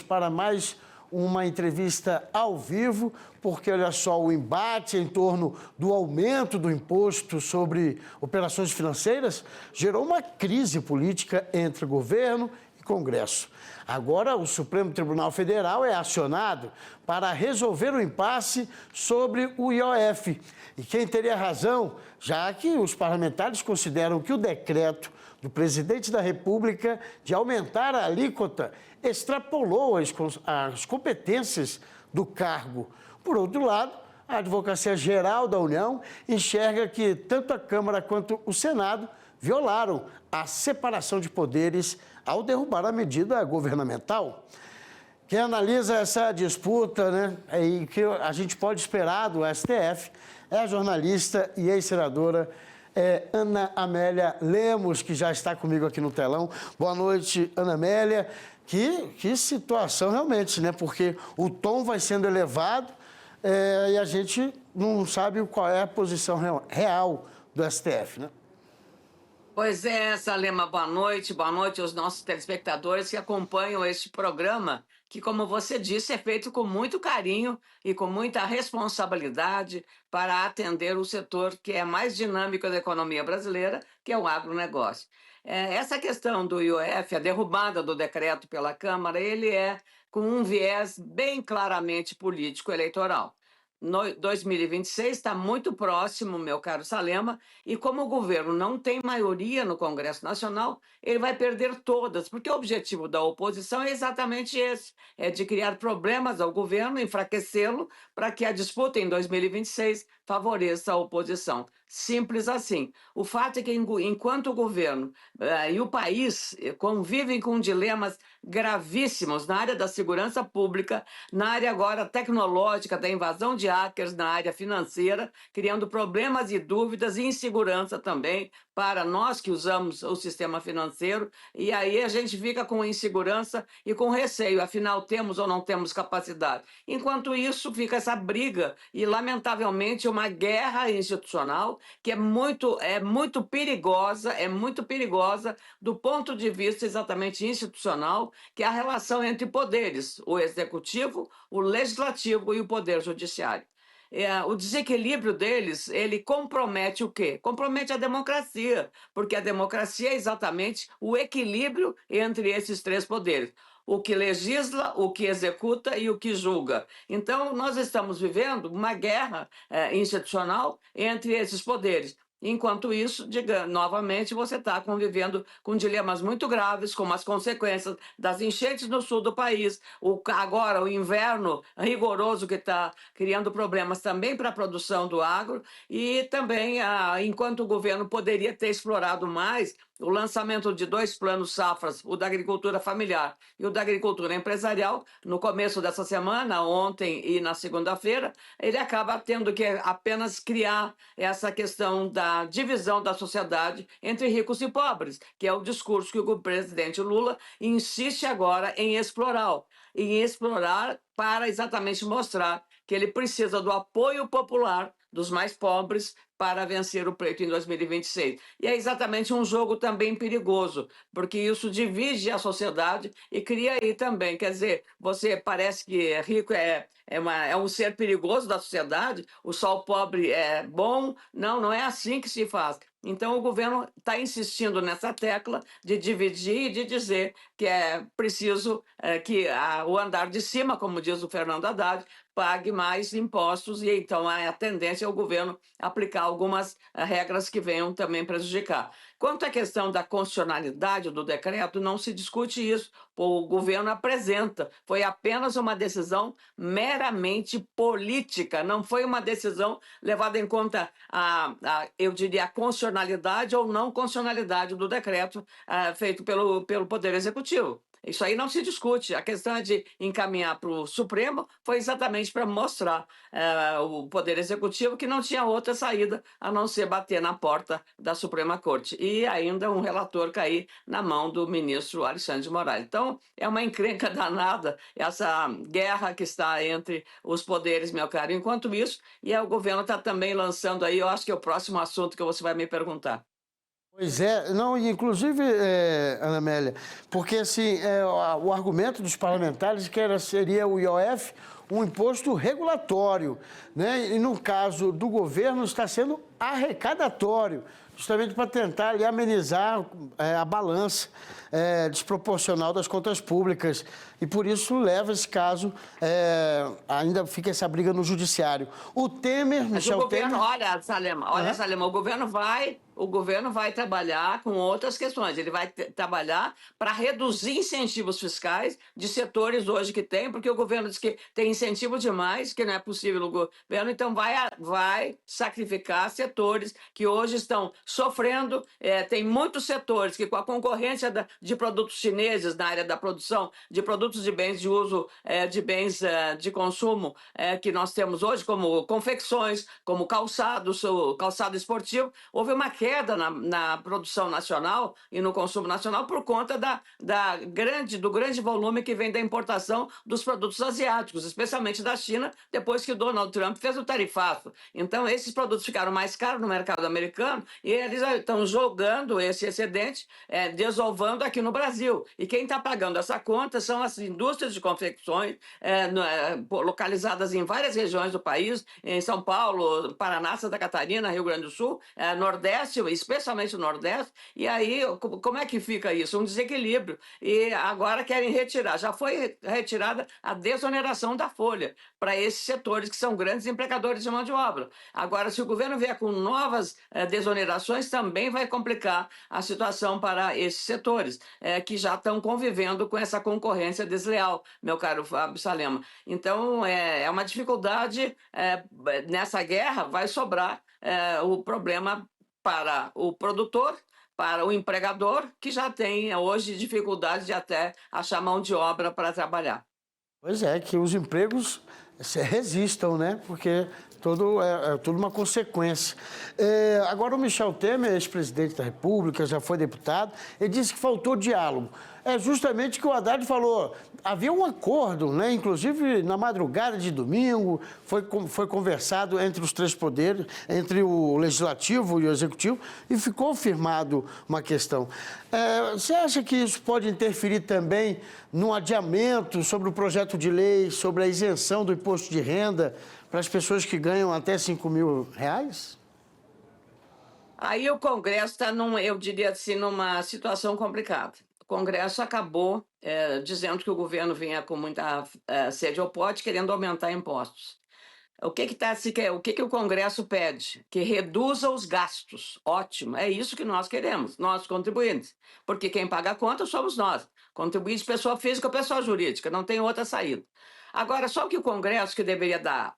para mais uma entrevista ao vivo, porque olha só, o embate em torno do aumento do imposto sobre operações financeiras gerou uma crise política entre governo e Congresso. Agora, o Supremo Tribunal Federal é acionado para resolver o impasse sobre o IOF. E quem teria razão, já que os parlamentares consideram que o decreto do presidente da República de aumentar a alíquota extrapolou as competências do cargo. Por outro lado, a Advocacia Geral da União enxerga que tanto a Câmara quanto o Senado violaram a separação de poderes ao derrubar a medida governamental. Quem analisa essa disputa, né, e que a gente pode esperar do STF, é a jornalista e ex-senadora Ana Amélia Lemos, que já está comigo aqui no telão. Boa noite, Ana Amélia. Que situação realmente, né? Porque o tom vai sendo elevado e a gente não sabe qual é a posição real do STF, né? Pois é, Salema, boa noite aos nossos telespectadores que acompanham este programa, que, como você disse, é feito com muito carinho e com muita responsabilidade para atender o setor que é mais dinâmico da economia brasileira, que é o agronegócio. Essa questão do IOF, a derrubada do decreto pela Câmara, ele é com um viés bem claramente político-eleitoral. 2026 está muito próximo, meu caro Salema, e como o governo não tem maioria no Congresso Nacional, ele vai perder todas, porque o objetivo da oposição é exatamente esse, é de criar problemas ao governo, enfraquecê-lo, para que a disputa em 2026 favoreça a oposição. Simples assim. O fato é que, enquanto o governo e o país convivem com dilemas gravíssimos na área da segurança pública, na área agora tecnológica, da invasão de hackers, na área financeira, criando problemas e dúvidas e insegurança também para nós que usamos o sistema financeiro, e aí a gente fica com insegurança e com receio, afinal temos ou não temos capacidade. Enquanto isso, fica essa briga e, lamentavelmente, uma guerra institucional que é muito perigosa do ponto de vista exatamente institucional, que é a relação entre poderes, o executivo, o legislativo e o poder judiciário. O desequilíbrio deles, ele compromete o quê? Compromete a democracia, porque a democracia é exatamente o equilíbrio entre esses três poderes. O que legisla, o que executa e o que julga. Então, nós estamos vivendo uma guerra institucional entre esses poderes. Enquanto isso, novamente, você está convivendo com dilemas muito graves, como as consequências das enchentes no sul do país, agora o inverno rigoroso que está criando problemas também para a produção do agro, e também, enquanto o governo poderia ter explorado mais o lançamento de 2 planos safras, o da agricultura familiar e o da agricultura empresarial, no começo dessa semana, ontem e na segunda-feira, ele acaba tendo que apenas criar essa questão da divisão da sociedade entre ricos e pobres, que é o discurso que o presidente Lula insiste agora em explorar para exatamente mostrar que ele precisa do apoio popular dos mais pobres para vencer o pleito em 2026. E é exatamente um jogo também perigoso, porque isso divide a sociedade e cria aí também, quer dizer, você parece que é rico, é um ser perigoso da sociedade, o só o pobre é bom. Não é assim que se faz. Então, o governo está insistindo nessa tecla de dividir e de dizer que é preciso que o andar de cima, como diz o Fernando Haddad, pague mais impostos, e então a tendência é o governo aplicar algumas regras que venham também prejudicar. Quanto à questão da constitucionalidade do decreto, não se discute isso. O governo apresenta, foi apenas uma decisão meramente política, não foi uma decisão levada em conta eu diria, a constitucionalidade ou não constitucionalidade do decreto feito pelo Poder Executivo. Isso aí não se discute. A questão é de encaminhar para o Supremo, foi exatamente para mostrar o Poder Executivo que não tinha outra saída a não ser bater na porta da Suprema Corte. E ainda um relator cair na mão do ministro Alexandre de Moraes. Então, é uma encrenca danada essa guerra que está entre os poderes, meu caro. Enquanto isso, o governo está também lançando aí, eu acho que é o próximo assunto que você vai me perguntar. Pois é, não, e inclusive, Ana Amélia, porque assim, o argumento dos parlamentares é que seria o IOF um imposto regulatório, né? E no caso do governo está sendo arrecadatório, justamente para tentar ali, amenizar a balança desproporcional das contas públicas. E por isso leva esse caso, ainda fica essa briga no judiciário. O Temer, Mas o Michel governo, Temer... olha, Salema, o governo vai trabalhar com outras questões. Ele vai trabalhar para reduzir incentivos fiscais de setores hoje que tem, porque o governo diz que tem incentivo demais, que não é possível o governo, então vai sacrificar setores que hoje estão sofrendo. Tem muitos setores que, com a concorrência de produtos chineses na área da produção, de produtos de bens de uso, de bens de consumo que nós temos hoje, como confecções, como calçados, o calçado esportivo, houve uma queda na produção nacional e no consumo nacional por conta do grande volume que vem da importação dos produtos asiáticos, especialmente da China, depois que o Donald Trump fez o tarifaço. Então, esses produtos ficaram mais caros no mercado americano e eles estão jogando esse excedente, desovando aqui no Brasil. E quem está pagando essa conta são as indústrias de confecções localizadas em várias regiões do país, em São Paulo, Paraná, Santa Catarina, Rio Grande do Sul, Nordeste, especialmente o Nordeste. E aí, como é que fica isso? Um desequilíbrio. E agora querem retirar. Já foi retirada a desoneração da folha para esses setores que são grandes empregadores de mão de obra. Agora, se o governo vier com novas desonerações, também vai complicar a situação para esses setores, que já estão convivendo com essa concorrência desleal, meu caro Fábio Salema. Então, é uma dificuldade. Nessa guerra vai sobrar o problema para o produtor, para o empregador, que já tem hoje dificuldade de até achar mão de obra para trabalhar. Pois é, que os empregos resistam, né? Porque tudo uma consequência. Agora, o Michel Temer, ex-presidente da República, já foi deputado, ele disse que faltou diálogo. É justamente o que o Haddad falou. Havia um acordo, né? Inclusive na madrugada de domingo, foi conversado entre os três poderes, entre o Legislativo e o Executivo, e ficou firmado uma questão. Você acha que isso pode interferir também no adiamento sobre o projeto de lei, sobre a isenção do imposto de renda para as pessoas que ganham até R$ 5.000? Aí o Congresso está, eu diria assim, numa situação complicada. O Congresso acabou dizendo que o governo vinha com muita sede ao pote, querendo aumentar impostos. O que o Congresso pede? Que reduza os gastos. Ótimo, é isso que nós queremos, nós contribuintes. Porque quem paga a conta somos nós. Contribuintes, pessoa física ou pessoa jurídica, não tem outra saída. Agora, só que o Congresso que deveria dar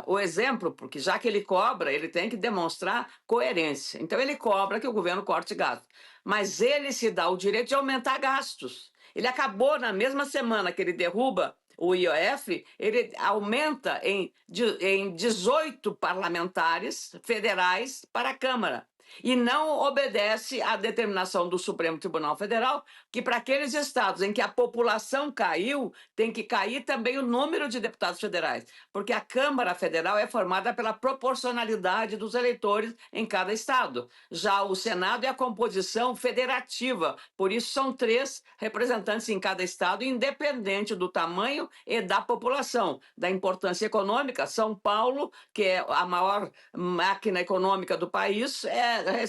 o exemplo, porque já que ele cobra, ele tem que demonstrar coerência. Então, ele cobra que o governo corte gastos. Mas ele se dá o direito de aumentar gastos. Ele acabou, na mesma semana que ele derruba o IOF, ele aumenta em 18 parlamentares federais para a Câmara. E não obedece à determinação do Supremo Tribunal Federal, que para aqueles estados em que a população caiu, tem que cair também o número de deputados federais, porque a Câmara Federal é formada pela proporcionalidade dos eleitores em cada estado. Já o Senado é a composição federativa, por isso são 3 representantes em cada estado, independente do tamanho e da população. Da importância econômica, São Paulo, que é a maior máquina econômica do país,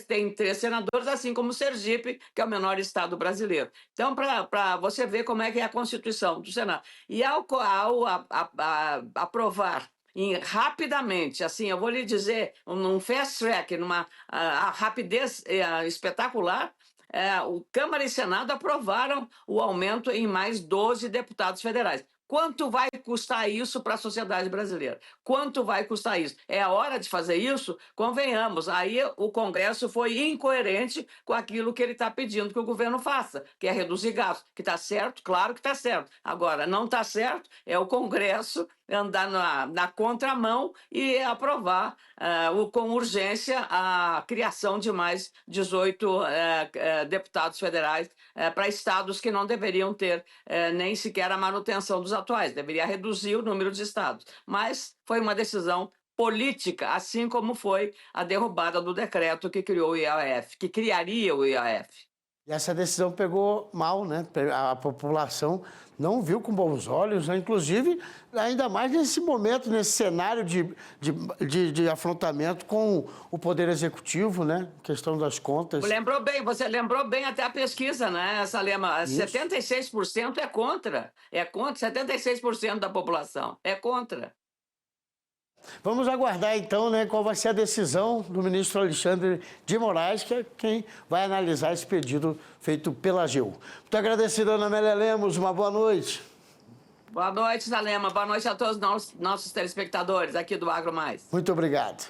tem 3 senadores, assim como Sergipe, que é o menor estado brasileiro. Então, para você ver como é que é a Constituição do Senado. E ao aprovar rapidamente, assim, eu vou lhe dizer, num fast track, numa rapidez espetacular, o Câmara e Senado aprovaram o aumento em mais 12 deputados federais. Quanto vai custar isso para a sociedade brasileira? Quanto vai custar isso? É a hora de fazer isso? Convenhamos. Aí o Congresso foi incoerente com aquilo que ele está pedindo que o governo faça, que é reduzir gastos. Que está certo? Claro que está certo. Agora, não está certo é o Congresso andar na contramão e aprovar com urgência a criação de mais 18 deputados federais para estados que não deveriam ter nem sequer a manutenção dos atuais, deveria reduzir o número de estados. Mas foi uma decisão política, assim como foi a derrubada do decreto que criou o IOF, que criaria o IOF. E essa decisão pegou mal, né? A população não viu com bons olhos, né? Inclusive, ainda mais nesse momento, nesse cenário de afrontamento com o Poder Executivo, né? Questão das contas. Você lembrou bem até a pesquisa, né, Salema? Isso. 76% é contra. É contra, 76% da população é contra. Vamos aguardar, então, né, qual vai ser a decisão do ministro Alexandre de Moraes, que é quem vai analisar esse pedido feito pela AGU. Muito agradecido, Ana Amélia Lemos. Uma boa noite. Boa noite, Salema. Boa noite a todos os nossos telespectadores aqui do Agro Mais. Muito obrigado.